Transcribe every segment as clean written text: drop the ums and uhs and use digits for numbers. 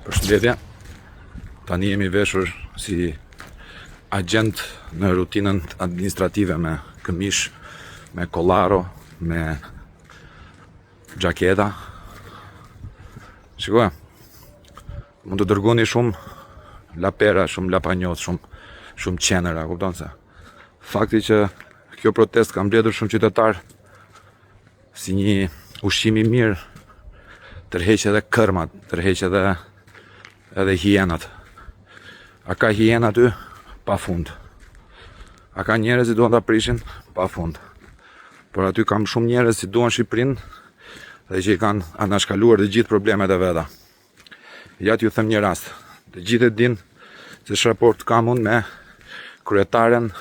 Përshëndetje. Tani jemi veshur si agent në rutinën administrative me këmish, me kollaro, me xhaketa. Shikoj, mund të dërgoni shumë lapera, shumë lapanjoth, shumë qenëra, kupton se fakti që kjo protest ka mbledhur shumë qytetar si një ushqim i mirë, tërheq edhe kërmat, tërheq edhe hienat. A ka hiena aty? Pa fund. A ka njerëz që duan ta prishin? Pa fund. Por aty kam shumë njerëz që duan Shqipërinë dhe që i kanë anashkaluar të gjithë problemet e veta. Ja t'ju them një rast. Të gjithë e din se raport kam unë me kryetaren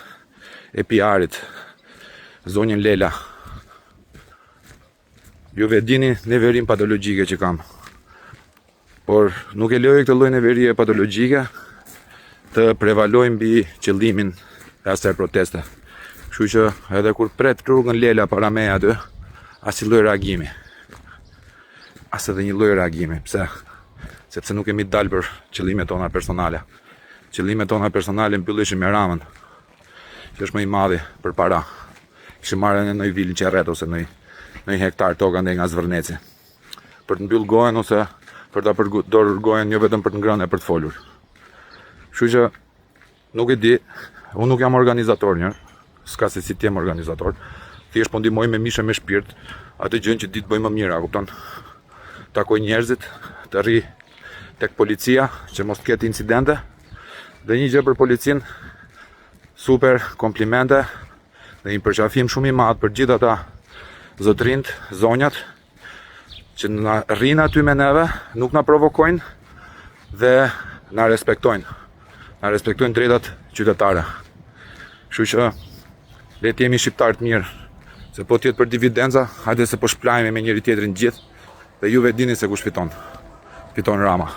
e PR-it, zonjën Lela. Juve dini neverin patologjike që kam. Por nuk e lejoj këtë lloj neverie patologjike të prevalojë mbi qëllimin e asaj proteste. Kështu që edhe kur pret rrugën Lela para meja aty, as një lloj reagimi. As edhe një lloj reagimi. Pse? Sepse nuk kemi dalë për qëllimet tona personale. Qëllimet tona personale mbylleshim me Ramën, që është më i madhi për para. Kishim marrë në një vilë qerret ose në një hektar tokë ande nga Zvërneci. Për të mbyll gojen ose për ta përdorur gojen jo vetëm për të ngrënë e për të folur. Kështu që nuk e di, unë nuk jam organizator një, s'ka se si ti jam organizator. Thjesht po ndihmoj me mishe me shpirt atë gjën që ditë bëj më mirë, a kupton? Takoj njerëzit, të rri tek policia që mos të ketë incidente. Dhe një gjë për policinë, super komplimente dhe një përqafim shumë i madh për gjithë ata zotrinjt, zonjat që na rrinë aty me neve, nuk na provokojnë dhe na respektojnë. Na respektojnë drejtat qytetare. Kështu që le të jemi shqiptar të mirë, se po t'jetë për dividenca, hajde se po shplajme me njëri tjetrin gjithë dhe juve dini se kush fiton. Fiton Rama.